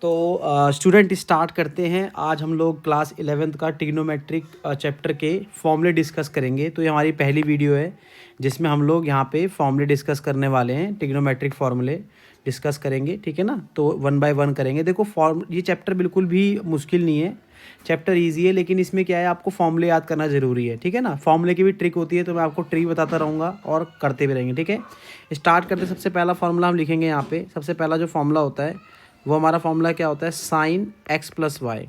तो student start करते हैं। आज हम लोग क्लास 11th का ट्रिग्नोमेट्रिक चैप्टर के फॉर्मूले डिस्कस करेंगे। तो ये हमारी पहली वीडियो है जिसमें हम लोग यहाँ पे फॉर्मूले डिस्कस करने वाले हैं, ट्रिग्नोमेट्रिक फॉर्मूले डिस्कस करेंगे, ठीक है ना। तो वन बाय वन करेंगे। देखो ये चैप्टर बिल्कुल भी मुश्किल नहीं है, चैप्टर ईजी है, लेकिन इसमें क्या है, आपको फॉर्मूले याद करना ज़रूरी है, ठीक है ना। फॉर्मूले की भी ट्रिक होती है, तो मैं आपको ट्रिक बताता रहूँगा और करते भी रहेंगे, ठीक है। स्टार्ट करते सबसे पहला फॉर्मूला हम लिखेंगे यहाँ पे। सबसे पहला जो फॉर्मूला होता है वो हमारा फॉर्मूला क्या होता है, sine x plus y.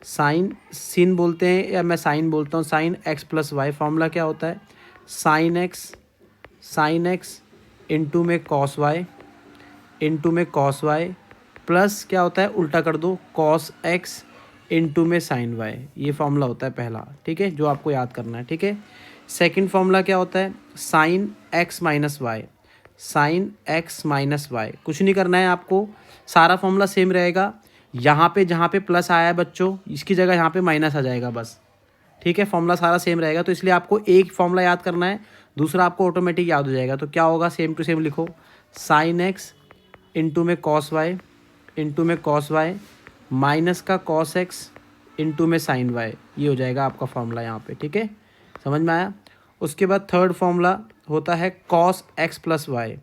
Sine बोलते हैं या मैं साइन बोलता हूँ, sine x plus y. Formula क्या होता है, साइन एक्स इंटू में कॉस वाई, इंटू में कॉस वाई, प्लस क्या होता है, उल्टा कर दो, कॉस एक्स इंटू में साइन वाई। ये फॉर्मूला होता है पहला, ठीक है, जो आपको याद करना है, ठीक है। सेकंड फॉर्मूला क्या होता है, sine x minus y. Sine x minus y, कुछ नहीं करना है आपको, सारा फॉर्मूला सेम रहेगा। यहाँ पे जहाँ पे प्लस आया है बच्चों, इसकी जगह यहाँ पे माइनस आ जाएगा बस, ठीक है। फॉर्मूला सारा सेम रहेगा, तो इसलिए आपको एक फॉर्मूला याद करना है, दूसरा आपको ऑटोमेटिक याद हो जाएगा। तो क्या होगा, सेम टू सेम लिखो, साइन एक्स इंटू में कॉस वाई, इंटू में कॉस वाई, माइनस का कॉस एक्स इंटू में साइन वाई। ये हो जाएगा आपका फॉर्मूला यहाँ पे, ठीक है, समझ में आया। उसके बाद थर्ड फॉर्मूला होता है cos x plus y,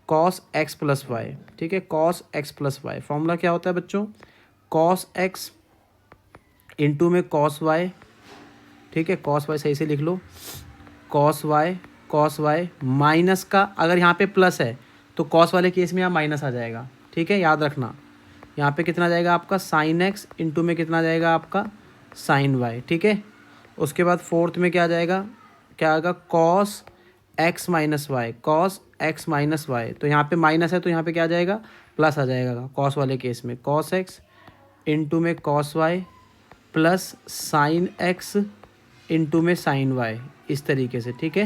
cos x plus y, ठीक है, cos x plus y. Formula क्या होता है बच्चों, कॉस एक्स इंटू में कॉस वाई, ठीक है, कॉस वाई सही से लिख लो, कॉस वाई माइनस का, अगर यहाँ पे प्लस है तो कॉस वाले केस में यहाँ माइनस आ जाएगा, ठीक है, याद रखना। यहाँ पे कितना जाएगा आपका, साइन एक्स इंटू में कितना जाएगा आपका, साइन वाई, ठीक है। उसके बाद फोर्थ में क्या जाएगा, क्या आएगा, cos x minus y, cos x minus y. तो यहाँ पे माइनस है तो यहाँ पे क्या आ जाएगा, प्लस आ जाएगा कॉस वाले केस में, कॉस एक्स इंटू में cos y plus sine x into में साइन वाई, इस तरीके से, ठीक है,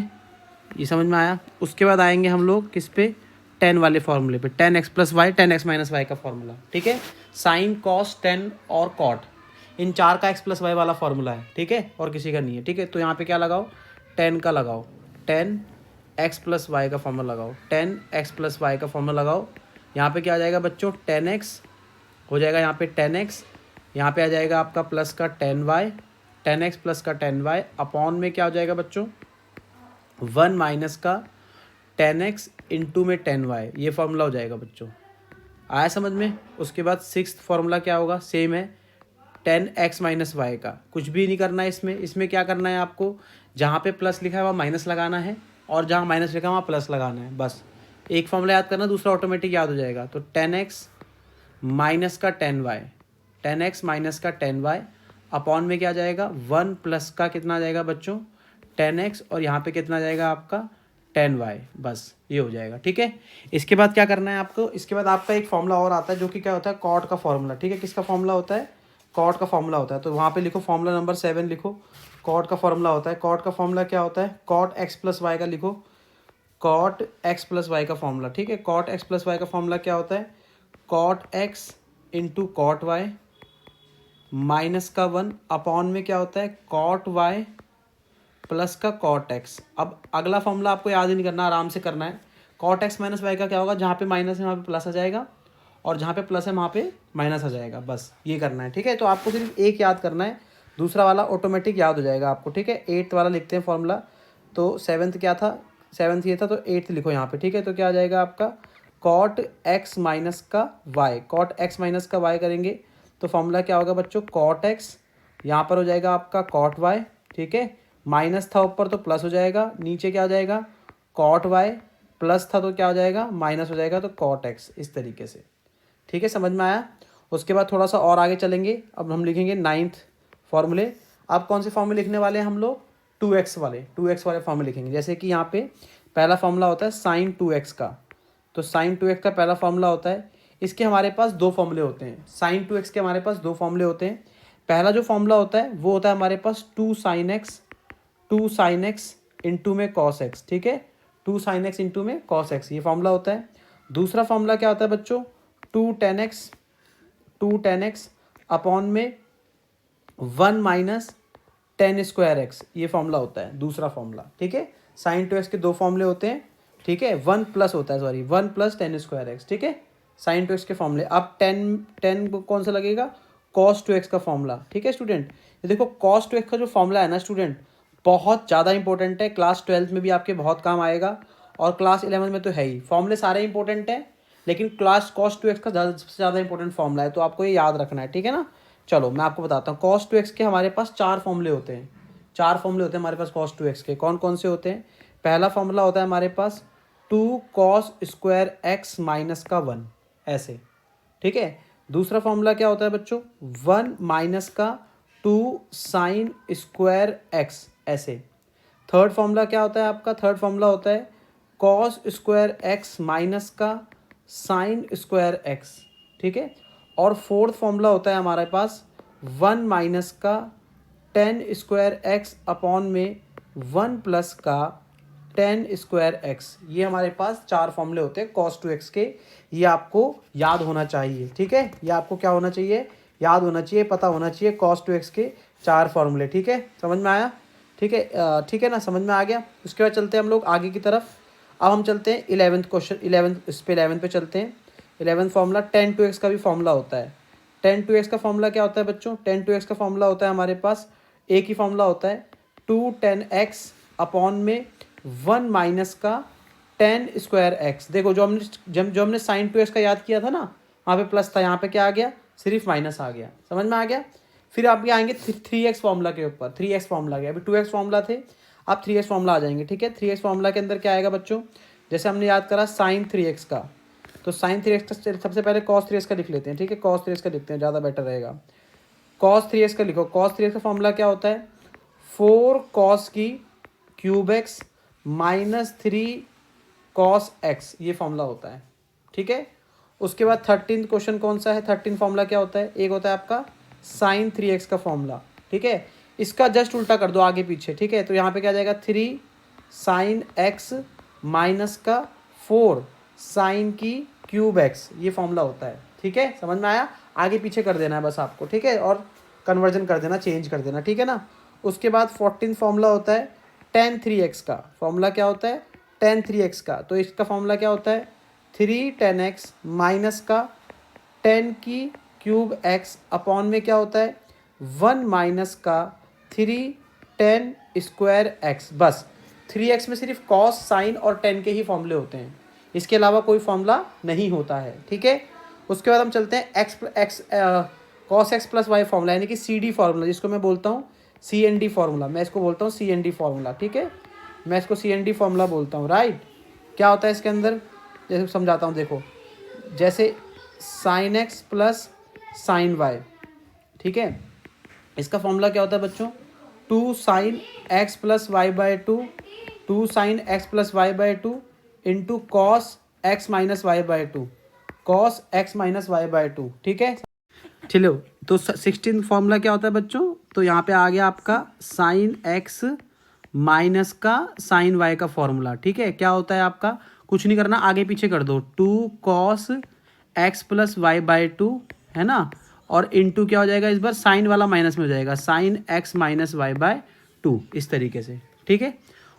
ये समझ में आया। उसके बाद आएंगे हम लोग किस पे, टेन वाले फॉर्मूले पे, tan x plus y, tan x minus y का फॉर्मूला, ठीक है। साइन कॉस टेन और कॉट, इन चार का एक्स प्लस वाई वाला फॉर्मूला है, ठीक है, और किसी का नहीं है, ठीक है। तो यहाँ पे क्या लगाओ, टेन का लगाओ, टेन एक्स प्लस वाई का फॉर्मूला लगाओ, टेन एक्स प्लस वाई का फॉर्मूला लगाओ। यहाँ पे क्या आ जाएगा बच्चों, टेन एक्स हो जाएगा, यहाँ पे टेन एक्स, यहाँ पे आ जाएगा आपका प्लस का tan y, tan x plus का टेन वाई, अपॉन में क्या हो जाएगा बच्चों, वन माइनस का टेन एक्स इंटू में टेन वाई। ये फॉर्मूला हो जाएगा बच्चों, आया समझ में। उसके बाद सिक्स्थ फॉर्मूला क्या होगा, सेम है, टेन एक्स माइनस वाई का। कुछ भी नहीं करना है इसमें, इसमें क्या करना है आपको, जहाँ पे प्लस लिखा है वहाँ माइनस लगाना है, और जहाँ माइनस लिखा है वहाँ प्लस लगाना है, बस। एक फॉर्मूला याद करना, दूसरा ऑटोमेटिक याद हो जाएगा। तो टेन एक्स माइनस का tan y, tan x minus का टेन वाई, अपॉन में क्या जाएगा, वन प्लस का कितना जाएगा बच्चों, टेन एक्स, और यहाँ पे कितना जाएगा आपका, टेन वाई, बस ये हो जाएगा, ठीक है। इसके बाद क्या करना है आपको, इसके बाद आपका एक फॉर्मूला और आता है जो कि क्या होता है, कॉट का फॉर्मूला, ठीक है। किसका फॉर्मूला होता है, कॉट का फॉर्मूला होता है। तो वहाँ पे लिखो फॉर्मूला नंबर 7 लिखो, कॉट का फॉर्मूला होता है। कॉट का फॉर्मूला क्या होता है, कॉट एक्स प्लस वाई का लिखो, कॉट एक्स प्लस वाई का फॉर्मूला, ठीक है। कॉट एक्स प्लस वाई का फॉर्मूला क्या होता है, cot x into cot y minus का वन, अपॉन में क्या होता है, कॉट वाई प्लस का कॉट एक्स। अब अगला फॉर्मूला आपको याद ही नहीं करना, आराम से करना है। कॉट एक्स माइनस वाई का क्या होगा, जहाँ पे माइनस है वहाँ पे प्लस आ जाएगा, और जहाँ पे प्लस है वहाँ पे माइनस आ जाएगा, बस ये करना है, ठीक है। तो आपको सिर्फ एक याद करना है, दूसरा वाला ऑटोमेटिक याद हो जाएगा आपको, ठीक है। एट्थ वाला लिखते हैं फॉर्मूला, तो सेवन्थ क्या था, सेवन्थ ये था, तो एट्थ लिखो यहाँ पे, ठीक है। तो क्या आ जाएगा आपका, कॉट एक्स माइनस का वाई, कॉट एक्स माइनस का वाई करेंगे तो फॉर्मूला क्या होगा बच्चों, कॉट एक्स, यहाँ पर हो जाएगा आपका कॉट वाई, ठीक है, माइनस था ऊपर तो प्लस हो जाएगा, नीचे क्या हो जाएगा, कॉट वाई, प्लस था तो क्या हो जाएगा, माइनस हो जाएगा, तो कॉट एक्स, इस तरीके से, ठीक है, समझ में आया। उसके बाद थोड़ा सा और आगे चलेंगे, अब हम लिखेंगे नाइन्थ फॉर्मूले। अब कौन से फॉर्मूले लिखने वाले हैं हम लोग, 2x वाले फॉर्मूले लिखेंगे। जैसे कि यहाँ पे पहला फॉर्मूला होता है साइन 2x का, तो साइन 2x का पहला फॉर्मूला होता है, इसके हमारे पास दो फॉर्मूले होते हैं, साइन 2x के हमारे पास दो फॉर्मूले होते हैं। पहला जो फॉर्मूला होता है वो होता है हमारे पास टू साइन एक्स इंटू में कॉस एक्स, ठीक है, टू साइन एक्स इंटू में कॉस एक्स, ये फॉर्मूला होता है। दूसरा फॉर्मूला क्या होता है बच्चों, टू टेन एक्स अपॉन में one minus ten square x, ये फॉर्मूला होता है दूसरा फॉर्मूला, ठीक है। साइन 2x के दो फॉर्मूले होते हैं, ठीक है, वन प्लस होता है, sorry, one plus ten square x, ठीक है, साइन टू एक्स के फॉर्मूले। अब टेन कौन सा लगेगा, कॉस टू एक्स का फॉर्मूला। ठीक है स्टूडेंट, ये देखो कॉस टू एक्स का जो फॉर्मूला है ना स्टूडेंट, बहुत ज़्यादा इंपॉर्टेंट है, क्लास 12 में भी आपके बहुत काम आएगा और क्लास 11 में तो है ही। फॉर्मूले सारे इंपॉर्टेंट हैं, लेकिन क्लास कॉस टू एक्स का सबसे ज़्यादा इंपॉर्टेंट फॉर्मूला है, तो आपको ये याद रखना है। ठीक है ना, चलो मैं आपको बताता हूँ। कॉस टू एक्स के हमारे पास 4 फॉर्मूले होते हैं, 4 फॉर्मूले होते हैं हमारे पास कॉस टू एक्स के। कौन कौन से होते हैं? पहला फॉर्मूला होता है हमारे पास 2 कॉस स्क्वायर एक्स माइनस का 1, ऐसे। ठीक है, दूसरा फॉर्मूला क्या होता है बच्चों, 1 माइनस का 2 साइन स्क्वायर एक्स, ऐसे। थर्ड फॉर्मूला क्या होता है आपका, थर्ड फॉर्मूला होता है कॉस स्क्वायर एक्स माइनस का साइन स्क्वायर एक्स। ठीक है, और फोर्थ फॉर्मूला होता है हमारे पास 1 माइनस का टेन स्क्वायर एक्स अपॉन में 1 प्लस का टेन स्क्वायर एक्स। ये हमारे पास 4 फॉर्मूले होते हैं कॉस टू एक्स के, ये आपको याद होना चाहिए। ठीक है, ये आपको क्या होना चाहिए, याद होना चाहिए, पता होना चाहिए कॉस टू एक्स के 4 फॉर्मूले। ठीक है, समझ में आया? ठीक है, ठीक है ना, समझ में आ गया। उसके बाद चलते हैं हम लोग आगे की तरफ। अब हम चलते हैं 11th क्वेश्चन, 11th पे चलते हैं। 11th formula ten to x का भी फॉर्मूला होता है। टेन टू एक्स का फॉर्मूला क्या होता है बच्चों, टेन टू एक्स का फॉर्मूला होता है हमारे पास, एक ही फॉर्मूला होता है 2 टेन एक्स अपॉन में 1 माइनस का टेन स्क्वायर एक्स। देखो जो हमने साइन टू एक्स का याद किया था ना, वहाँ पे प्लस था, यहाँ पे क्या आ गया, सिर्फ माइनस आ गया। समझ में आ गया? फिर आप ये आएंगे 3x फॉर्मूला के ऊपर, 3x फॉर्मूला गया, अभी 2x फॉर्मूला थे, आप 3x फॉर्मूला आ जाएंगे। ठीक है, 3x फॉर्मूला के अंदर क्या आएगा बच्चों, जैसे हमने याद करा साइन 3x का, तो साइन 3x का सबसे पहले कॉस 3x का लिख लेते हैं। ठीक है, कॉस 3x का लिखते हैं, ज़्यादा बेटर रहेगा। कॉस 3x का लिखो। कॉस 3x का फॉर्मूला क्या होता है, 4 कॉस की cube x minus 3 cos x, ये फॉर्मूला होता है। ठीक है, उसके बाद 13th क्वेश्चन कौन सा है, 13 फॉर्मूला क्या होता है, एक होता है आपका साइन 3x का फॉर्मूला। ठीक है, इसका जस्ट उल्टा कर दो आगे पीछे। ठीक है, तो यहाँ पे क्या आ जाएगा 3 साइन एक्स माइनस का 4 साइन की क्यूब एक्स, ये फॉर्मूला होता है। ठीक है, समझ में आया? आगे पीछे कर देना है बस आपको। ठीक है, और कन्वर्जन कर देना, चेंज कर देना। ठीक है ना, उसके बाद 14th फॉर्मूला होता है टेन 3x का। फॉर्मूला क्या होता है, टेन 3x का, तो इसका फॉर्मूला क्या होता है 3 टेन एक्स माइनस का 10 की क्यूब एक्स अपॉन में क्या होता है 1 माइनस का 3 10 स्क्वायर एक्स। बस 3x में सिर्फ कॉस साइन और 10 के ही फॉर्मूले होते हैं, इसके अलावा कोई फॉर्मूला नहीं होता है। ठीक है, उसके बाद हम चलते हैं x cos x plus y formula, यानी कि CD फॉर्मूला, जिसको मैं बोलता हूँ CND फॉर्मूला, मैं इसको बोलता हूँ CND फॉर्मूला। ठीक है, मैं इसको CND फॉर्मूला बोलता हूँ, राइट। क्या होता है इसके अंदर, जैसे समझाता हूँ, देखो जैसे sine x plus sine y. ठीक है, इसका फॉर्मूला क्या होता है बच्चों, 2 sine x plus y by 2 sine x plus y by 2 into cos x minus y by 2, cos x minus y by 2। ठीक है, चलो तो 16th फॉर्मूला क्या होता है बच्चों, तो यहाँ पे आ गया आपका साइन एक्स माइनस का साइन वाई का फॉर्मूला। ठीक है, क्या होता है आपका, कुछ नहीं करना, आगे पीछे कर दो, 2 cos x plus y by 2, है ना, और इनटू क्या हो जाएगा, इस बार साइन वाला माइनस में हो जाएगा, sine x minus y by 2, इस तरीके से। ठीक है,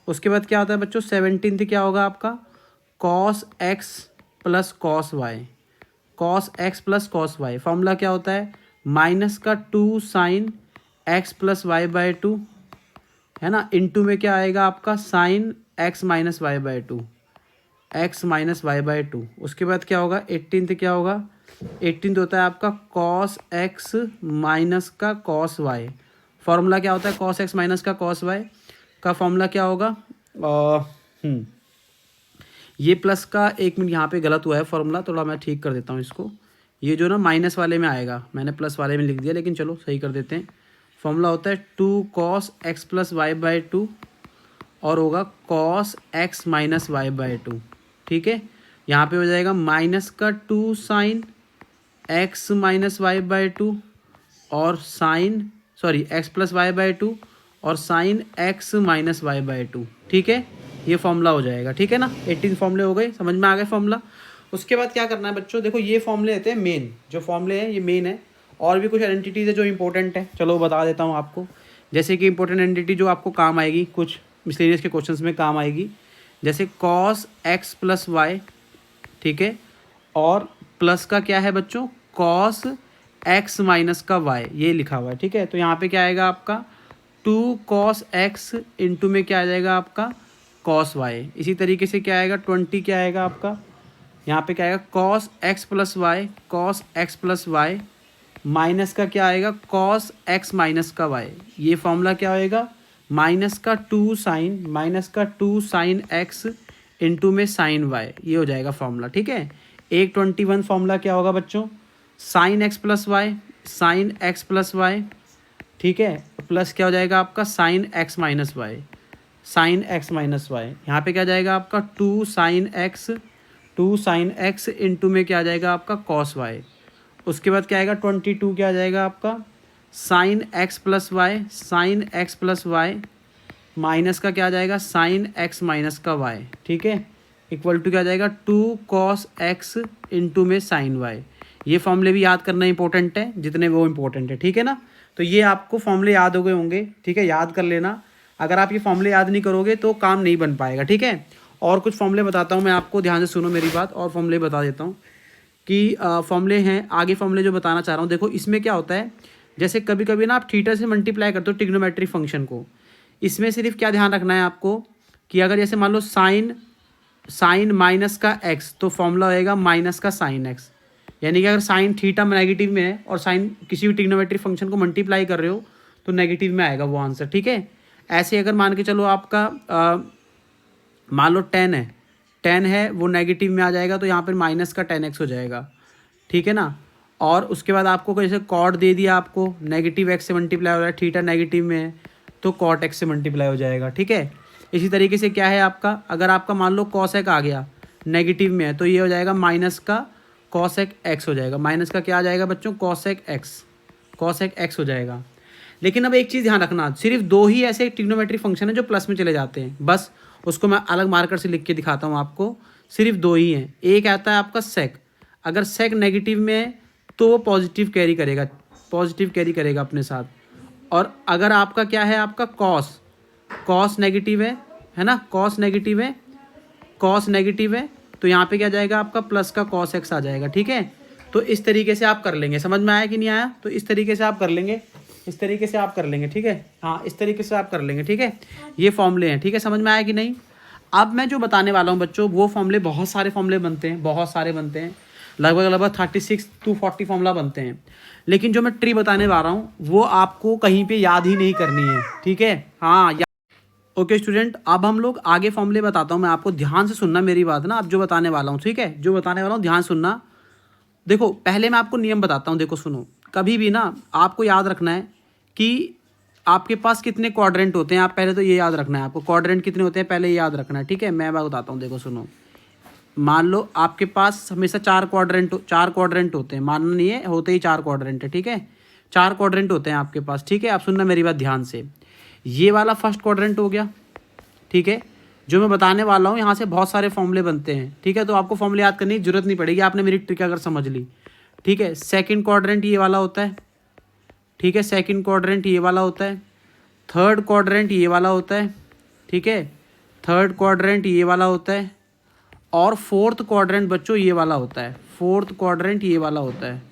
उसके बाद क्या होता है बच्चों 17th क्या होगा आपका, cos x plus cos y, cos x plus cos y. Formula क्या होता है, माइनस का 2 sine x plus y by 2, है ना, इनटू में क्या आएगा आपका sine x minus y by 2, x minus y by 2। उसके बाद क्या होगा 18th क्या होगा, 18th होता है आपका कॉस एक्स माइनस का कॉस वाई। फॉर्मूला क्या होता है, कॉस एक्स माइनस का कॉस वाई का फॉर्मूला क्या होगा, ये प्लस का, एक मिनट यहाँ पे गलत हुआ है फॉर्मूला, थोड़ा मैं ठीक कर देता हूँ इसको, ये जो ना माइनस वाले में आएगा, मैंने प्लस वाले में लिख दिया, लेकिन चलो सही कर देते हैं। फॉर्मूला होता है 2 cos x plus y by 2 और होगा cos x minus y by 2। ठीक है, यहाँ पे हो जाएगा माइनस का 2 sine x minus y by 2 और sine x plus y by 2 और sine x minus y by 2। ठीक है, ये फॉर्मूला हो जाएगा। ठीक है ना, 18 फॉर्मूले हो गए, समझ में आ गए फॉर्मूला। उसके बाद क्या करना है बच्चों, देखो ये फॉर्मूले रहते हैं मेन, जो फॉर्मूले हैं ये मेन है, और भी कुछ आइडेंटिटीज़ है जो इंपॉर्टेंट है, चलो बता देता हूँ आपको। जैसे कि इंपॉर्टेंट आइडेंटिटी जो आपको काम आएगी, कुछ मिसलेनियस के क्वेश्चंस में काम आएगी, जैसे कॉस एक्स प्लस वाई, ठीक है, और प्लस का क्या है बच्चों, कॉस एक्स माइनस का वाई, ये लिखा हुआ है, ठीक है। तो यहाँ पे क्या आएगा आपका 2 कॉस एक्स इंटू में क्या आ जाएगा आपका कॉस वाई। इसी तरीके से क्या आएगा 20 क्या आएगा आपका, यहाँ पे क्या आएगा cos x plus y, cos x plus y minus का क्या आएगा कॉस एक्स माइनस का वाई। ये फॉर्मूला क्या होएगा, माइनस का 2 साइन एक्स इंटू में साइन वाई, ये हो जाएगा फॉर्मूला, ठीक है। 121 फॉर्मूला क्या होगा बच्चों, sine x plus y, sine x plus y, ठीक है, प्लस क्या हो जाएगा आपका sine x minus y, sine x minus y. यहाँ पे क्या जाएगा आपका 2 साइन एक्स इंटू में क्या आ जाएगा आपका कॉस वाई। उसके बाद क्या आएगा 22 क्या आ जाएगा आपका sine x plus y, sine x plus y minus का क्या आ जाएगा साइन एक्स माइनस का वाई, ठीक है, इक्वल टू क्या आ जाएगा 2 कॉस एक्स इंटू में साइन वाई। ये फॉर्मूले भी याद करना इंपॉर्टेंट है जितने वो इंपॉर्टेंट है, ठीक है ना। तो ये आपको फॉर्मूले याद हो गए होंगे, ठीक है, याद कर लेना। अगर आप ये फॉर्मूले याद नहीं करोगे तो काम नहीं बन पाएगा, ठीक है। और कुछ फॉर्मूले बताता हूँ मैं आपको, ध्यान से सुनो मेरी बात, और फॉर्मूले बता देता हूँ कि फॉर्मूले हैं आगे, फॉर्मूले जो बताना चाह रहा हूँ। देखो इसमें क्या होता है, जैसे कभी कभी ना आप थीटा से मल्टीप्लाई करते हो ट्रिग्नोमेट्रिक फंक्शन को, इसमें सिर्फ क्या ध्यान रखना है आपको कि अगर जैसे मान लो साइन माइनस का एक्स, तो फॉर्मूला होएगा माइनस का साइन एक्स। यानी कि अगर साइन थीटा नेगेटिव में है और साइन किसी भी ट्रिग्नोमेट्रिक फंक्शन को मल्टीप्लाई कर रहे हो तो नेगेटिव में आएगा वो आंसर, ठीक है। ऐसे अगर मान के चलो आपका मान लो 10 है वो नेगेटिव में आ जाएगा तो यहाँ पर माइनस का 10x हो जाएगा, ठीक है ना। और उसके बाद आपको जैसे कॉट दे दिया, आपको नेगेटिव एक्स से मल्टीप्लाई हो रहा है, थीटा नेगेटिव में है तो कॉट एक्स से मल्टीप्लाई हो जाएगा, ठीक है। इसी तरीके से क्या है आपका, अगर आपका मान लो कॉसेक आ गया नेगेटिव में है तो ये हो जाएगा माइनस का कॉसेक एक्स हो जाएगा, माइनस का क्या आ जाएगा बच्चों कॉसेक एक्स हो जाएगा। लेकिन अब एक चीज़ ध्यान रखना, सिर्फ 2 ही ऐसे ट्रिग्नोमेट्रिक फंक्शन है जो प्लस में चले जाते हैं, बस उसको मैं अलग मार्कर से लिख के दिखाता हूँ आपको। सिर्फ 2 ही हैं, एक आता है आपका सेक, अगर सेक नेगेटिव में है तो वो पॉजिटिव कैरी करेगा अपने साथ। और अगर आपका क्या है आपका कॉस नेगेटिव है ना, कॉस नेगेटिव है तो यहाँ पे क्या जाएगा आपका प्लस का कॉस एक्स आ जाएगा, ठीक है। तो इस तरीके से आप कर लेंगे, समझ में आया कि नहीं आया, तो इस तरीके से आप कर लेंगे, ठीक है, हाँ इस तरीके से आप कर लेंगे, ठीक है। ये फॉर्मूले हैं, ठीक है, समझ में आया कि नहीं। अब मैं जो बताने वाला हूँ बच्चों वो फॉर्मूले, बहुत सारे फॉर्मूले बनते हैं, लगभग 36 to 40 फॉर्मूला बनते हैं। लेकिन जो मैं ट्री बताने वाला हूँ वो आपको कहीं पे याद ही नहीं करनी है, ठीक है, हाँ। ओके स्टूडेंट, अब हम लोग आगे फॉर्मूले बताता हूँ मैं आपको, ध्यान से सुनना मेरी बात ना, अब जो बताने वाला हूँ, ठीक है, जो बताने वाला हूँ ध्यान सुनना। देखो पहले मैं आपको नियम बताता हूँ, देखो सुनो, कभी भी ना आपको याद रखना है कि आपके पास कितने क्वाड्रेंट होते हैं, आप पहले तो ये याद रखना है आपको, क्वाड्रेंट कितने होते हैं पहले ये याद रखना है, ठीक है। मैं बताता हूँ, देखो सुनो, मान लो आपके पास हमेशा 4 क्वाड्रेंट होते हैं, मानना नहीं है, होते ही 4 क्वाड्रेंट है, ठीक है, 4 क्वाड्रेंट होते हैं आपके पास, ठीक है। आप सुनना मेरी बात ध्यान से, ये वाला फर्स्ट क्वाड्रेंट हो गया, ठीक है। जो मैं बताने वाला हूँ यहाँ से बहुत सारे फॉर्मूले बनते हैं, ठीक है, तो आपको फॉर्मूले याद करने की जरूरत नहीं पड़ेगी, आपने मेरी ट्रिक अगर समझ ली, ठीक है। सेकंड क्वाड्रेंट ये वाला होता है, ठीक है, सेकंड क्वाड्रेंट ये वाला होता है, थर्ड क्वाड्रेंट ये वाला होता है, ठीक है, थर्ड क्वाड्रेंट ये वाला होता है, और फोर्थ क्वाड्रेंट बच्चों ये वाला होता है, फोर्थ क्वाड्रेंट ये वाला होता है,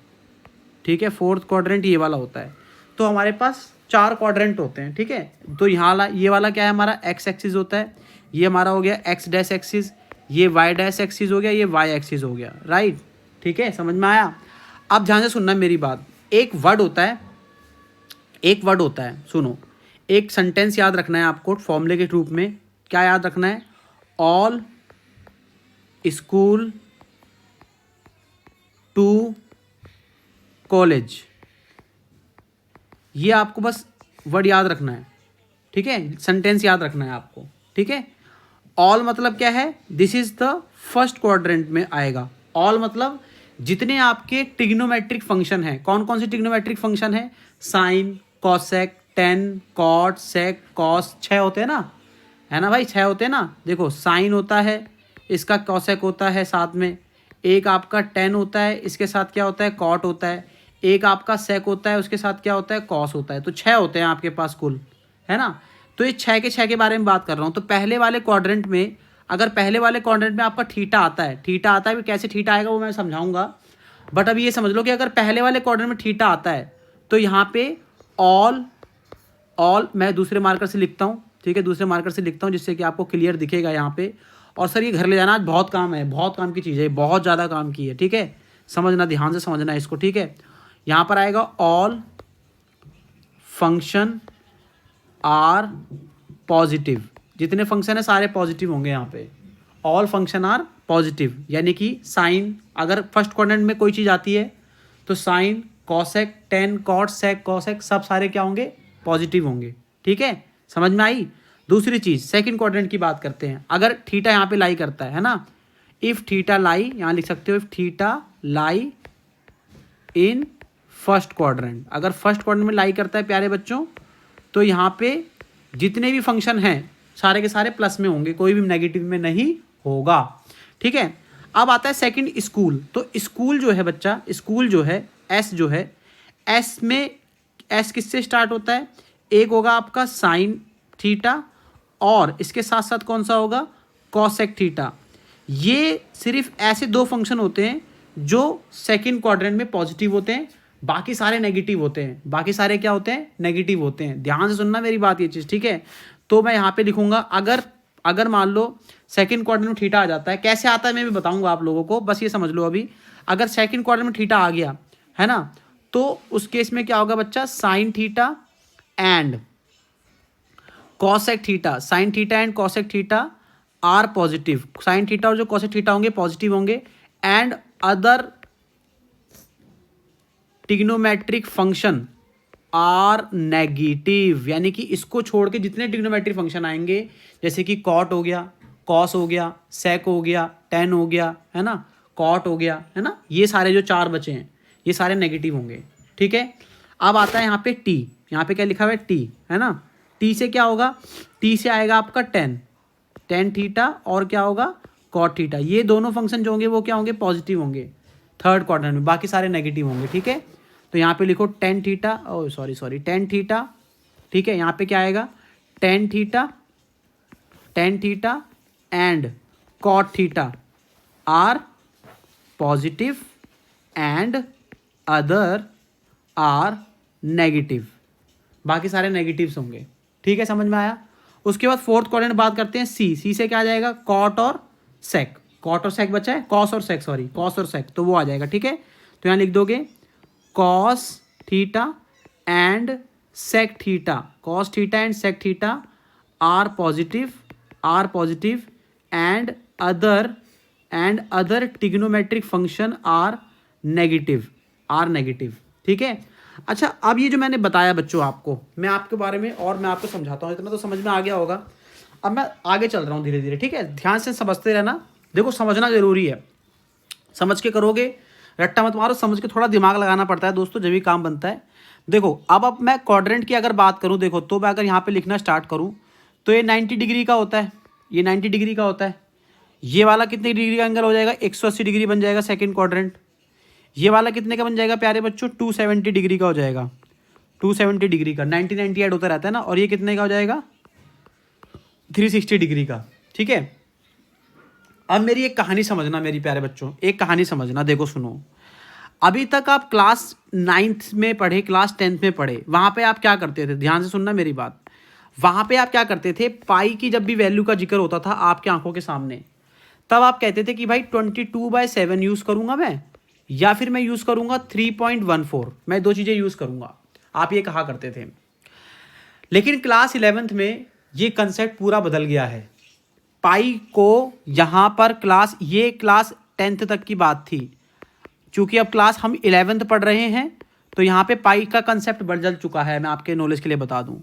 ठीक है, फोर्थ क्वाड्रेंट ये वाला होता है। तो हमारे पास 4 क्वाड्रेंट होते हैं, ठीक है। तो यहाँ ये वाला क्या है हमारा एक्स एक्सिस होता है, ये हमारा हो गया एक्स डैश एक्सिस, ये वाई डैश एक्सिस हो गया, ये वाई एक्सिस हो गया, राइट, ठीक है, समझ में आया। अब ध्यान से सुनना मेरी बात, एक वर्ड होता है, सुनो, एक सेंटेंस याद रखना है आपको फॉर्मूले के रूप में, क्या याद रखना है, ऑल स्कूल टू कॉलेज, ये आपको बस वर्ड याद रखना है, ठीक है, सेंटेंस याद रखना है आपको, ठीक है। ऑल मतलब क्या है, this is the first quadrant में आएगा। ऑल मतलब जितने आपके ट्रिग्नोमेट्रिक फंक्शन हैं, कौन कौन से ट्रिग्नोमेट्रिक फंक्शन है, साइन, कॉसेक, टेन, कॉट, सेक, कॉस, 6 होते हैं ना, है ना भाई, 6 होते हैं ना। देखो साइन होता है, इसका कॉसेक होता है साथ में, एक आपका 10 होता है, इसके साथ क्या होता है कॉट होता है, एक आपका सेक होता है, उसके साथ क्या होता है कॉस होता है। तो 6 होते हैं आपके पास कुल, है ना। तो ये 6 के बारे में बात कर रहा हूँ। तो पहले वाले क्वाड्रेंट में, अगर पहले वाले क्वाड्रेंट में आपका थीटा आता है, कैसे थीटा आएगा वो मैं समझाऊंगा। बट अब ये समझ लो कि अगर पहले वाले क्वाड्रेंट में थीटा आता है तो यहाँ पे ऑल मैं दूसरे मार्कर से लिखता हूँ, ठीक है, दूसरे मार्कर से लिखता हूँ जिससे कि आपको क्लियर दिखेगा यहाँ पे। और सर ये घर ले जाना, आज बहुत काम है, बहुत काम की चीज़ है, बहुत ज़्यादा काम की है, ठीक है, समझना, ध्यान से समझना है इसको, ठीक है। यहाँ पर आएगा ऑल फंक्शन आर पॉजिटिव, जितने फंक्शन है सारे पॉजिटिव होंगे यहाँ पे, ऑल फंक्शन आर पॉजिटिव, यानी कि साइन, अगर फर्स्ट क्वाड्रेंट में कोई चीज़ आती है तो साइन, कॉसेक, टेन, कॉट, सेक, कॉसेक, सब सारे क्या होंगे, पॉजिटिव होंगे, ठीक है, समझ में आई। दूसरी चीज़ सेकंड क्वाड्रेंट की बात करते हैं, अगर थीटा यहाँ पे लाई करता है ना, इफ़ थीटा लाई, यहाँ लिख सकते हो if theta lie in first quadrant, अगर फर्स्ट क्वाड्रेंट में लाई करता है प्यारे बच्चों, तो यहाँ पे जितने भी फंक्शन हैं सारे के सारे प्लस में होंगे, कोई भी नेगेटिव में नहीं होगा, ठीक है। अब आता है सेकंड स्कूल, तो स्कूल जो है बच्चा, स्कूल जो है एस जो है, एस में एस किससे स्टार्ट होता है, एक होगा आपका साइन थीटा और इसके साथ साथ कौन सा होगा, कॉसेक थीटा। ये सिर्फ ऐसे दो फंक्शन होते हैं जो सेकंड क्वाड्रेंट में पॉजिटिव होते हैं, बाकी सारे नेगेटिव होते हैं, बाकी सारे क्या होते हैं, नेगेटिव होते हैं। ध्यान से सुनना मेरी बात, ये चीज़, ठीक है। तो मैं यहाँ पे लिखूंगा, अगर मान लो सेकंड क्वाड्रेंट में थीटा आ जाता है, कैसे आता है मैं भी बताऊंगा आप लोगों को, बस ये समझ लो अभी। अगर सेकंड क्वाड्रेंट में थीटा आ गया है ना, तो उस केस में क्या होगा बच्चा, sine theta and cosec theta, sine theta and cosec theta are positive, sine theta और जो कॉसेक थीटा होंगे पॉजिटिव होंगे, and other trigonometric function are negative, यानी कि इसको छोड़ के जितने ट्रिग्नोमेट्रिक फंक्शन आएंगे, जैसे कि कॉट हो गया, कॉस हो गया, सेक हो गया, टेन हो गया, है ना, कॉट हो गया, है ना, ये सारे जो चार बचे हैं ये सारे नेगेटिव होंगे, ठीक है। अब आता है यहाँ पे टी, यहाँ पे क्या लिखा हुआ है, टी, है ना, टी से क्या होगा, टी से आएगा आपका टेन थीटा और क्या होगा, कॉट थीटा। ये दोनों फंक्शन जो होंगे वो क्या होंगे, पॉजिटिव होंगे थर्ड क्वाड्रेंट में, बाकी सारे नेगेटिव होंगे, ठीक है। तो यहाँ पे लिखो tan theta, oh sorry tan theta, ठीक है, यहाँ पे क्या आएगा, tan theta and cot theta are positive and other are negative, बाकी सारे नेगेटिव्स होंगे, ठीक है, समझ में आया। उसके बाद फोर्थ क्वाड्रेंट बात करते हैं, सी से क्या आ जाएगा, कॉट और सेक, कॉट और सेक बचा है, कॉस और सेक, तो वो आ जाएगा, ठीक है। तो यहाँ लिख दोगे cos theta and sec theta, cos theta and sec theta are positive and other trigonometric function are negative, ठीक है। अच्छा, अब ये जो मैंने बताया बच्चों आपको, मैं आपके बारे में और मैं आपको समझाता हूँ, इतना तो समझ में आ गया होगा। अब मैं आगे चल रहा हूँ धीरे धीरे, ठीक है, ध्यान से समझते रहना, देखो समझना जरूरी है, समझ के करोगे, रट्टा मत मारो, समझ के थोड़ा दिमाग लगाना पड़ता है दोस्तों, जब भी काम बनता है। देखो अब मैं क्वाड्रेंट की अगर बात करूँ, देखो तो मैं अगर यहाँ पे लिखना स्टार्ट करूँ तो ये 90 डिग्री का होता है, ये 90 डिग्री का होता है, ये वाला कितने डिग्री का एंगल हो जाएगा, 180 डिग्री बन जाएगा सेकंड क्वाड्रेंट। ये वाला कितने का बन जाएगा प्यारे बच्चों, 270 डिग्री का हो जाएगा, 270 डिग्री का, 90 ऐड होता रहता है ना, और ये कितने का हो जाएगा, 360 डिग्री का, ठीक है। अब मेरी एक कहानी समझना मेरी प्यारे बच्चों, एक कहानी समझना, देखो सुनो, अभी तक आप क्लास 9th में पढ़े, क्लास 10th में पढ़े, वहाँ पे आप क्या करते थे, ध्यान से सुनना मेरी बात, वहाँ पे आप क्या करते थे, पाई की जब भी वैल्यू का जिक्र होता था आपके आंखों के सामने, तब आप कहते थे कि भाई 22/7 यूज़ करूँगा मैं, या फिर मैं यूज़ करूँगा 3.14, मैं दो चीज़ें यूज़ करूँगा, आप ये कहा करते थे। लेकिन क्लास 11th में ये कंसेप्ट पूरा बदल गया है, पाई को यहाँ पर ये क्लास 10th तक की बात थी, चूँकि अब क्लास हम 11th पढ़ रहे हैं तो यहाँ पे पाई का कंसेप्ट बदल चुका है। मैं आपके नॉलेज के लिए बता दूँ,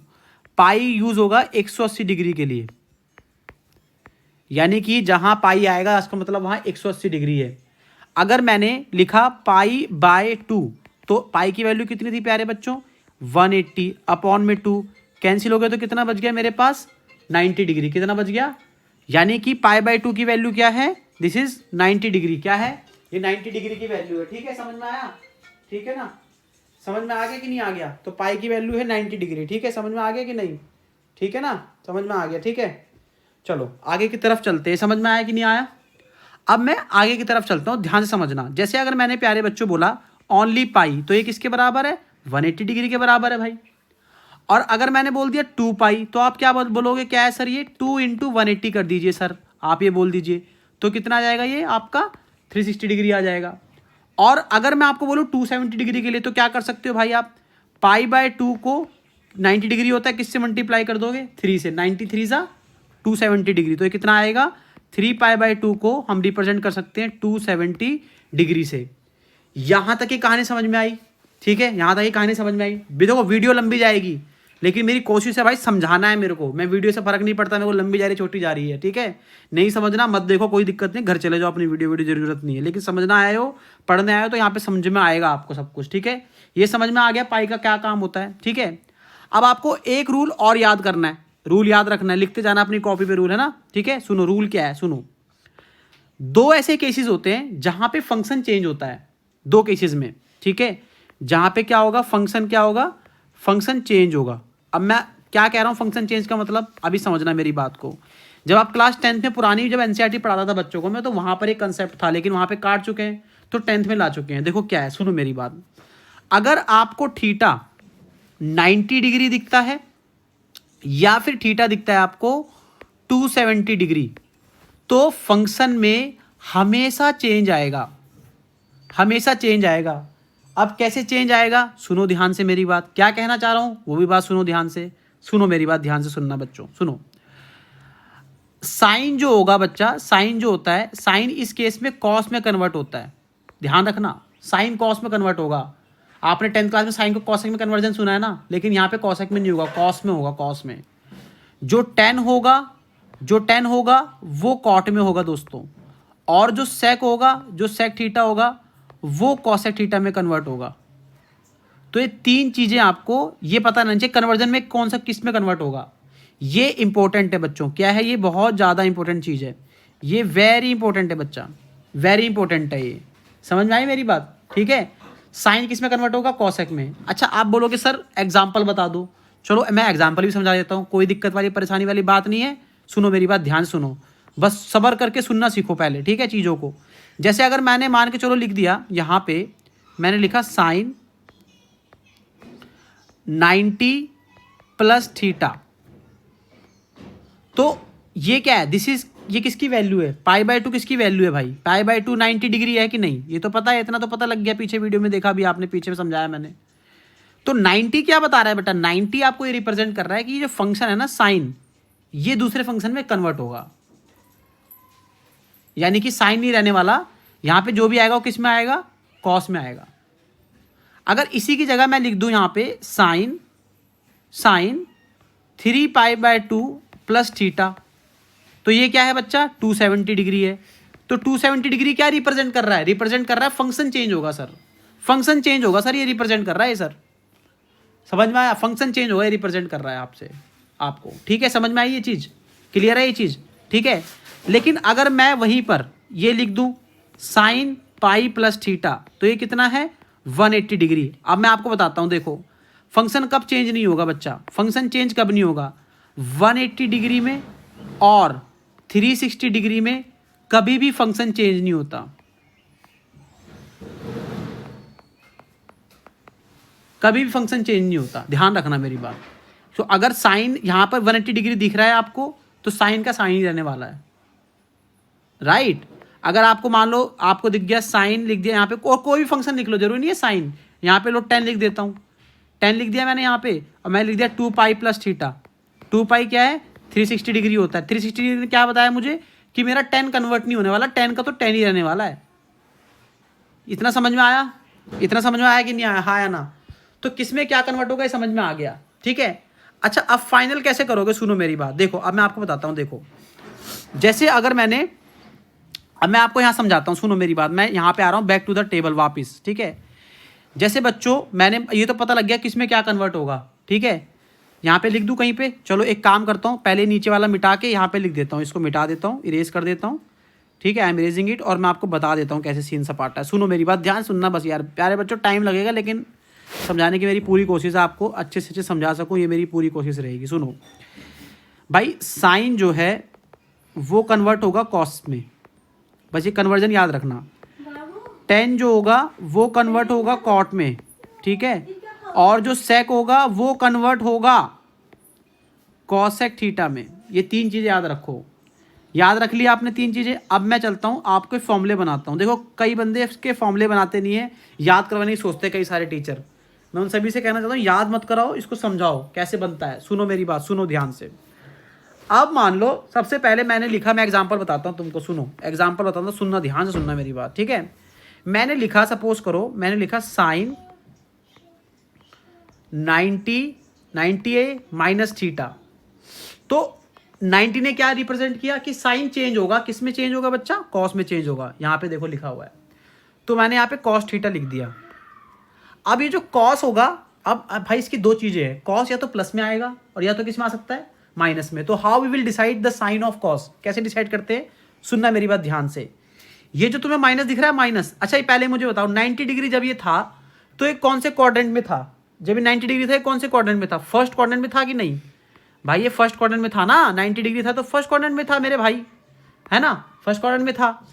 पाई यूज़ होगा 180 डिग्री के लिए, यानी कि जहाँ पाई आएगा इसका मतलब वहाँ 180 डिग्री है। अगर मैंने लिखा पाई बाय 2, तो पाई की वैल्यू कितनी थी प्यारे बच्चों, 180 अपॉन में 2 कैंसिल हो गया, तो कितना बच गया मेरे पास, 90 डिग्री, कितना बच गया, यानी कि पाई बाय 2 की वैल्यू क्या है, दिस इज 90 डिग्री, क्या है ये, 90 डिग्री की वैल्यू है, ठीक है, समझ में आया, ठीक है ना, समझ में आ गया कि नहीं आ गया, तो पाई की वैल्यू है 90 डिग्री, ठीक है, समझ में आ गया कि नहीं, ठीक है ना, समझ में आ गया, ठीक है। चलो आगे की तरफ चलते हैं, समझ में आया कि नहीं आया। अब मैं आगे की तरफ चलता हूँ, ध्यान से समझना। जैसे अगर मैंने प्यारे बच्चों बोला ओनली पाई, तो ये किसके बराबर है? 180 डिग्री के बराबर है भाई। और अगर मैंने बोल दिया 2 पाई, तो आप क्या बोलोगे? क्या है सर ये? 2 इंटू 180 कर दीजिए सर, आप ये बोल दीजिए। तो कितना आ जाएगा? ये आपका 360 डिग्री आ जाएगा। और अगर मैं आपको बोलूँ 270 डिग्री के लिए, तो क्या कर सकते हो भाई आप? पाई बाय 2 को 90 डिग्री होता है, किससे मल्टीप्लाई कर दोगे? 3 से। 93 सा 270 डिग्री, तो ये कितना आएगा? 3 पाई बाय 2 को हम रिप्रेजेंट कर सकते हैं 270 डिग्री से। यहाँ तक की कहानी समझ में आई? ठीक है, यहाँ तक की कहानी समझ में आई? देखो वीडियो लंबी जाएगी, लेकिन मेरी कोशिश है भाई समझाना है मेरे को। मैं वीडियो से फर्क नहीं पड़ता, मेरे को लंबी जा रही छोटी जा रही है, ठीक है? नहीं समझना मत देखो, कोई दिक्कत नहीं, घर चले जाओ, अपनी वीडियो जरूरत नहीं है। लेकिन समझना आए हो, पढ़ने आए हो, तो यहाँ पे समझ में आएगा आपको सब कुछ, ठीक है? ये समझ में आ गया पाई का क्या काम होता है, ठीक है? अब आपको एक रूल और याद करना है, रूल याद रखना है, लिखते जाना अपनी कॉपी पे, रूल है ना, ठीक है? सुनो रूल क्या है, सुनो। 2 ऐसे केसेस होते हैं जहां पे फंक्शन चेंज होता है, 2 केसेस में, ठीक है? जहां पे क्या होगा? फंक्शन क्या होगा? फंक्शन चेंज होगा। अब मैं क्या कह रहा हूं फंक्शन चेंज का मतलब? अभी समझना मेरी बात को। जब आप क्लास 10th में पुरानी जब एनसीईआरटी पढ़ाता था बच्चों को मैं, तो वहां पर एक कंसेप्ट था, लेकिन वहां पे काट चुके हैं, तो 10th में ला चुके हैं। देखो क्या है, सुनो मेरी बात। अगर आपको थीटा 90 डिग्री दिखता है, या फिर थीटा दिखता है आपको 270 डिग्री, तो फंक्शन में हमेशा चेंज आएगा, हमेशा चेंज आएगा। अब कैसे चेंज आएगा? सुनो ध्यान से मेरी बात, क्या कहना चाह रहा हूं वो भी बात सुनो ध्यान से। सुनो मेरी बात, ध्यान से सुनना बच्चों, सुनो। साइन जो होगा बच्चा, साइन जो होता है, साइन इस केस में कॉस में कन्वर्ट होता है, ध्यान रखना। साइन कॉस में कन्वर्ट होगा। आपने 10th क्लास में साइन को कॉसेक में कन्वर्जन सुना है ना, लेकिन यहाँ पे कॉसेक में नहीं होगा, कॉस में होगा, कॉस में। जो 10 होगा, जो 10 होगा वो कॉट में होगा दोस्तों, और जो सेक होगा, जो सेक थीटा होगा, वो कॉसेक थीटा में कन्वर्ट होगा। तो ये 3 चीजें आपको ये पता नहीं चाहिए कन्वर्जन में कौन सा किस में कन्वर्ट होगा। ये इंपॉर्टेंट है बच्चों, क्या है ये? बहुत ज़्यादा इंपॉर्टेंट चीज़ है ये, वेरी इंपॉर्टेंट है बच्चा, वेरी इंपॉर्टेंट है ये। समझ में आई मेरी बात? ठीक है, साइन किस में कन्वर्ट होगा? कॉसेक में। अच्छा आप बोलोगे सर एग्जाम्पल बता दो, चलो मैं एग्जाम्पल भी समझा देता हूँ, कोई दिक्कत वाली परेशानी वाली बात नहीं है। सुनो मेरी बात, ध्यान सुनो, बस सब्र करके सुनना सीखो पहले, ठीक है, चीज़ों को। जैसे अगर मैंने मान के चलो लिख दिया, यहाँ पे मैंने लिखा साइन 90 प्लस थीटा, तो ये क्या है? दिस इज, ये किसकी वैल्यू है? पाई बाय 2 किसकी वैल्यू है भाई? पाई बाय 2 90 डिग्री है कि नहीं? ये तो पता है, इतना तो पता लग गया, पीछे वीडियो में देखा भी आपने, पीछे में समझाया मैंने। तो 90 क्या बता रहा है बेटा? 90 आपको ये रिप्रेजेंट कर रहा है कि ये जो फंक्शन है ना साइन, ये दूसरे फंक्शन में कन्वर्ट होगा, यानी कि साइन नहीं रहने वाला, यहां पे जो भी आएगा वो किस में आएगा? कॉस में आएगा। अगर इसी की जगह मैं लिख दूं यहां पे sine 3 pi by 2 plus theta, तो ये क्या है बच्चा? 270 डिग्री है। तो 270 डिग्री क्या रिप्रेजेंट कर रहा है? रिप्रेजेंट कर रहा है फंक्शन चेंज होगा सर, फंक्शन चेंज होगा सर, ये रिप्रेजेंट कर रहा है सर। समझ में आया? फंक्शन चेंज होगा, ये रिप्रेजेंट कर रहा है आपसे, आपको, ठीक है? समझ में आई ये चीज़? क्लियर है ये चीज़? ठीक है। लेकिन अगर मैं वहीं पर ये लिख दूं साइन पाई प्लस थीटा, तो ये कितना है? 180 डिग्री। अब मैं आपको बताता हूं, देखो फंक्शन कब चेंज नहीं होगा बच्चा? फंक्शन चेंज कब नहीं होगा? 180 डिग्री में और 360 डिग्री में कभी भी फंक्शन चेंज नहीं होता। कभी भी फंक्शन चेंज नहीं होता, ध्यान रखना मेरी बात। तो अगर साइन यहां पर 180 डिग्री दिख रहा है आपको, तो साइन का साइन ही रहने वाला है, राइट? अगर आपको मान लो आपको दिख गया साइन, लिख दिया यहाँ पे, और कोई भी फंक्शन लिख लो, जरूरी नहीं है साइन, यहाँ पे लो 10 लिख देता हूँ, 10 लिख दिया मैंने यहाँ पे, और मैं लिख दिया 2 पाई प्लस थीटा। 2 पाई क्या है? 360 डिग्री होता है। 360 डिग्री ने क्या बताया मुझे? कि मेरा 10 कन्वर्ट नहीं होने वाला, 10 का तो 10 ही रहने वाला है। इतना समझ में आया? इतना समझ में आया कि नहीं आया? हाँ या ना? तो किस में क्या कन्वर्ट होगा ये समझ में आ गया, ठीक है? अच्छा अब फाइनल कैसे करोगे? सुनो मेरी बात, देखो अब मैं आपको बताता हूँ। देखो जैसे अगर मैंने, अब मैं आपको यहाँ समझाता हूँ, सुनो मेरी बात। मैं यहाँ पे आ रहा हूँ बैक टू द टेबल वापस, ठीक है? जैसे बच्चों मैंने ये तो पता लग गया किस में क्या कन्वर्ट होगा, ठीक है? यहाँ पे लिख दूँ कहीं पे? चलो एक काम करता हूँ, पहले नीचे वाला मिटा के यहाँ पे लिख देता हूँ, इसको मिटा देता हूँ, इरेज कर देता हूँ, ठीक है? आई एम इरेजिंग इट, और मैं आपको बता देता हूँ कैसे सीन सपाटा है। सुनो मेरी बात, ध्यान सुनना बस यार, प्यारे बच्चों, टाइम लगेगा लेकिन समझाने की मेरी पूरी कोशिश है, आपको अच्छे से अच्छे समझा सकूँ, ये मेरी पूरी कोशिश रहेगी। सुनो भाई, साइन जो है वो कन्वर्ट होगा कॉस में, बस ये कन्वर्जन याद रखना। टेन जो होगा वो कन्वर्ट होगा कॉट में, ठीक है, और जो सेक होगा वो कन्वर्ट होगा कॉसेक थीटा में। ये 3 चीज़ें याद रखो। याद रख लिया आपने 3 चीज़ें। अब मैं चलता हूँ आपको फॉर्मूले बनाता हूँ। देखो कई बंदे इसके फॉर्मूले बनाते नहीं है, याद करवाने की सोचते कई सारे टीचर। मैं उन सभी से कहना चाहता हूँ याद मत कराओ, इसको समझाओ कैसे बनता है। सुनो मेरी बात, सुनो ध्यान से। अब मान लो सबसे पहले मैंने लिखा, मैं एग्जाम्पल बताता हूँ तुमको, सुनो एग्जाम्पल बताता हूँ, सुनना ध्यान से सुनना मेरी बात, ठीक है। मैंने लिखा, सपोज करो मैंने लिखा साइन 90 माइनस थीटा। तो 90 ने क्या रिप्रेजेंट किया कि साइन चेंज होगा, किस में चेंज होगा बच्चा, कॉस में चेंज होगा। यहाँ पे देखो लिखा हुआ है, तो मैंने यहाँ पे कॉस थीटा लिख दिया। अब ये जो कॉस होगा, अब भाई इसकी 2 चीजें हैं, कॉस या तो प्लस में आएगा और या तो किस में आ सकता है, माइनस में। तो how we will decide the sign of cos, कैसे डिसाइड करते हैं, सुनना मेरी बात ध्यान से। ये जो तुम्हें माइनस दिख रहा है माइनस, अच्छा ये पहले मुझे बताओ 90 डिग्री जब ये था तो एक कौन से क्वाड्रेंट में था, जब ये 90 डिग्री था कौन से क्वाड्रेंट में था, फर्स्ट क्वाड्रेंट में था कि नहीं भाई, ये फर्स्ट क्वाड्रेंट में था ना, 90 डिग्री था तो फर्स्ट क्वाड्रेंट में था मेरे भाई, है ना, फर्स्ट क्वाड्रेंट में था।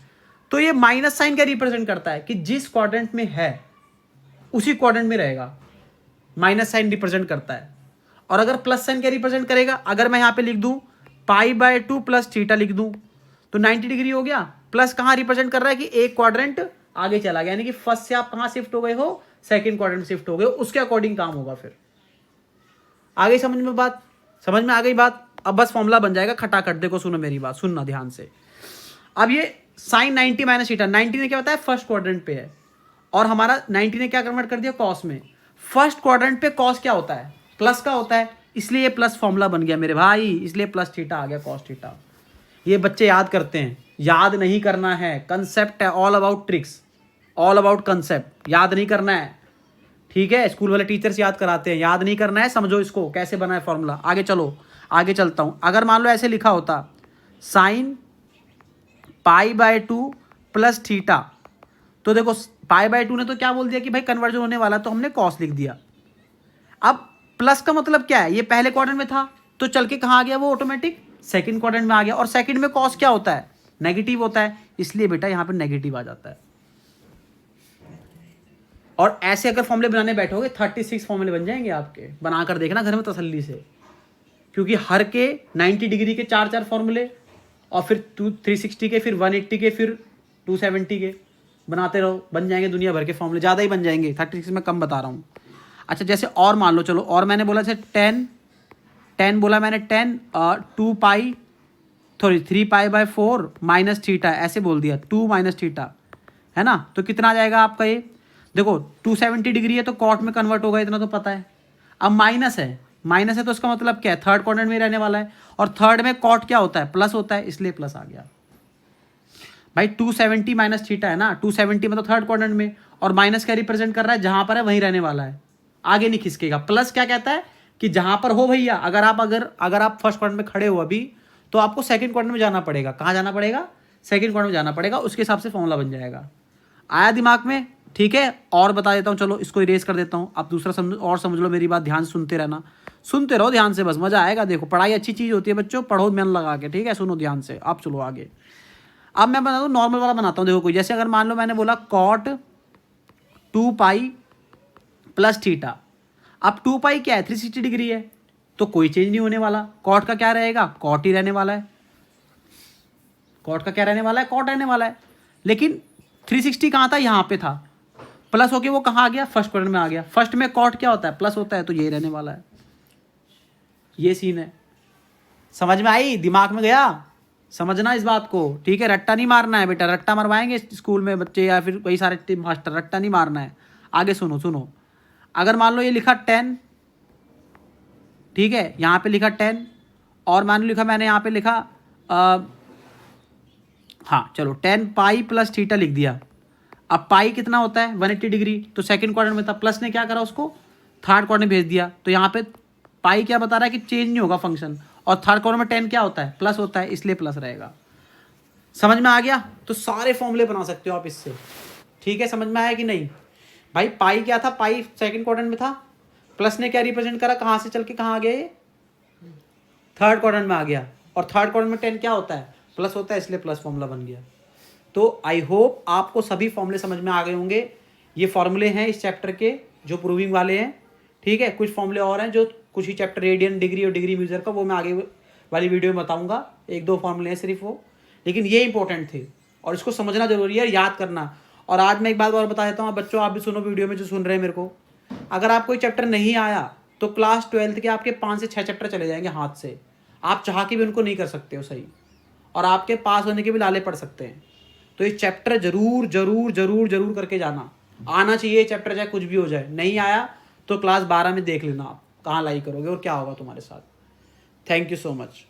तो ये माइनस साइन क्या रिप्रेजेंट करता है कि जिस क्वाड्रेंट में है उसी क्वाड्रेंट में रहेगा, माइनस साइन रिप्रेजेंट करता है। और अगर प्लस साइन क्या रिप्रेजेंट करेगा, अगर मैं यहाँ पे लिख दूं π/2 प्लस थीटा लिख दूं तो 90 डिग्री हो गया। प्लस कहाँ रिप्रेजेंट कर रहा है कि एक क्वाड्रेंट आगे चला गया, यानी कि फर्स्ट से आप कहाँ शिफ्ट हो गए हो, सेकंड क्वाड्रेंट शिफ्ट हो गए, उसके अकॉर्डिंग काम होगा। फिर आ गई समझ में बात, समझ में आ गई बात। अब बस फॉर्मूला बन जाएगा खटाखट। देखो सुनो मेरी बात, सुनना ध्यान से। अब ये साइन 90 माइनस थीटा, 90 ने क्या बताया फर्स्ट क्वाड्रेंट पे है, और हमारा 90 ने क्या कन्वर्ट कर दिया कॉस में। फर्स्ट क्वाड्रेंट पे कॉस क्या होता है, प्लस का होता है, इसलिए ये प्लस फॉर्मूला बन गया मेरे भाई, इसलिए प्लस थीटा आ गया कॉस थीटा। ये बच्चे याद करते हैं, याद नहीं करना है, कंसेप्ट है, all about tricks, all about concept, याद नहीं करना है, ठीक है। स्कूल वाले टीचर्स याद कराते हैं, याद नहीं करना है, समझो इसको कैसे बना है फॉर्मूला। आगे चलो, आगे चलता हूं। अगर मान लो ऐसे लिखा होता साइन π/2 प्लस थीटा, तो देखो π/2 ने तो क्या बोल दिया कि भाई कन्वर्जन होने वाला, तो हमने कॉस लिख दिया। अब प्लस का मतलब क्या है, ये पहले क्वाड्रेंट में था तो चल के कहाँ आ गया वो, ऑटोमेटिक सेकंड क्वाड्रेंट में आ गया, और सेकंड में कॉस क्या होता है, नेगेटिव होता है, इसलिए बेटा यहाँ पे नेगेटिव आ जाता है। और ऐसे अगर फॉर्मूले बनाने बैठोगे 36 फॉर्मूले बन जाएंगे आपके, बनाकर देखना घर में तसल्ली से, क्योंकि हर के 90 डिग्री के 4 फॉर्मूले, और फिर 360 के, फिर 180 के, फिर 270 के, बनाते रहो, बन जाएंगे दुनिया भर के फॉर्मूले, ज़्यादा ही बन जाएंगे, 36 में कम बता रहा हूँ। अच्छा जैसे और मान लो, चलो और मैंने बोला जैसे 10 बोला मैंने, 3π/4 माइनस थीटा ऐसे बोल दिया, 2 माइनस थीटा, है ना। तो कितना आ जाएगा आपका ये, देखो 270 डिग्री है तो कॉट में कन्वर्ट होगा, इतना तो पता है। अब माइनस है तो इसका मतलब क्या है, थर्ड क्वाड्रेंट में रहने वाला है, और थर्ड में कॉट क्या होता है, प्लस होता है, इसलिए प्लस आ गया भाई। 270 माइनस थीटा है ना, 270 मतलब थर्ड क्वाड्रेंट में, और माइनस क्या रिप्रेजेंट कर रहा है, जहां पर है वहीं रहने वाला है, आगे नहीं खिसकेगा। प्लस क्या कहता है कि जहां पर हो भैया, अगर आप फर्स्ट क्वाड्रेंट में खड़े हो अभी, तो आपको सेकंड क्वाड्रेंट में जाना पड़ेगा। कहाँ जाना पड़ेगा, सेकंड क्वाड्रेंट में जाना पड़ेगा, उसके हिसाब से फॉर्मूला बन जाएगा। आया दिमाग में, ठीक है। और बता देता हूँ, चलो इसको इरेज कर देता हूँ। अब दूसरा समझ लो मेरी बात, ध्यान से सुनते रहना, सुनते रहो ध्यान से, बस मजा आएगा। देखो पढ़ाई अच्छी चीज़ होती है बच्चों, पढ़ो मन लगा के, ठीक है, सुनो ध्यान से। अब चलो आगे, अब मैं बता दूँ नॉर्मल वाला बनाता हूँ। देखो कोई, जैसे अगर मान लो मैंने बोला कॉट 2π प्लस थीटा। अब 2π क्या है, 360 डिग्री है, तो कोई चेंज नहीं होने वाला। कॉट का क्या रहेगा, कॉट ही रहने वाला है, कॉट का क्या रहने वाला है, कॉट रहने वाला है। लेकिन 360 कहाँ था, यहाँ पे था, प्लस होके वो कहाँ आ गया, फर्स्ट क्वाड्रेंट में आ गया। फर्स्ट में कॉट क्या होता है, प्लस होता है, तो ये रहने वाला है। ये सीन है, समझ में आई, दिमाग में गया, समझना इस बात को, ठीक है। रट्टा नहीं मारना है बेटा, रट्टा मरवाएंगे स्कूल में बच्चे या फिर कई सारे मास्टर, रट्टा नहीं मारना है। आगे सुनो, अगर मान लो ये लिखा 10, ठीक है, यहाँ पे लिखा 10, और मान लो लिखा मैंने यहाँ पे लिखा हाँ चलो 10π प्लस थीटा लिख दिया। अब पाई कितना होता है, 180 डिग्री, तो सेकंड क्वाड्रेंट में था, प्लस ने क्या करा उसको थर्ड क्वाड्रेंट में भेज दिया। तो यहाँ पे पाई क्या बता रहा है कि चेंज नहीं होगा फंक्शन, और थर्ड क्वाड्रेंट में 10 क्या होता है, प्लस होता है, इसलिए प्लस रहेगा। समझ में आ गया, तो सारे फॉर्मूले बना सकते हो आप इससे, ठीक है। समझ में आया कि नहीं भाई, पाई क्या था, पाई सेकंड क्वाड्रेंट में था, प्लस ने क्या रिप्रेजेंट करा, कहाँ से चल के कहाँ आ गया, ये थर्ड क्वाड्रेंट में आ गया, और थर्ड क्वाड्रेंट में 10 क्या होता है, प्लस होता है, इसलिए प्लस फॉर्मूला बन गया। तो आई होप आपको सभी फॉर्मूले समझ में आ गए होंगे। ये फॉर्मूले हैं इस चैप्टर के जो प्रूविंग वाले हैं, ठीक है। कुछ फॉर्मूले और हैं जो कुछ ही चैप्टर रेडियन, डिग्री और डिग्री मेजर का, वो मैं आगे वाली वीडियो में बताऊंगा। 1-2 फॉर्मूले हैं सिर्फ वो, लेकिन ये इंपॉर्टेंट थे और इसको समझना जरूरी है, याद करना। और आज मैं एक बात और बता देता हूँ बच्चों, आप भी सुनो वीडियो में जो सुन रहे हैं मेरे को। अगर आप कोई चैप्टर नहीं आया तो क्लास 12th के आपके 5 से 6 चैप्टर चले जाएंगे हाथ से, आप चाह के भी उनको नहीं कर सकते हो सही, और आपके पास होने के भी लाले पड़ सकते हैं। तो ये चैप्टर जरूर जरूर जरूर जरूर करके जाना, आना चाहिए चैप्टर, चाहे कुछ भी हो जाए। नहीं आया तो क्लास 12 में देख लेना आप कहाँ लाई करोगे और क्या होगा तुम्हारे साथ। Thank you so much.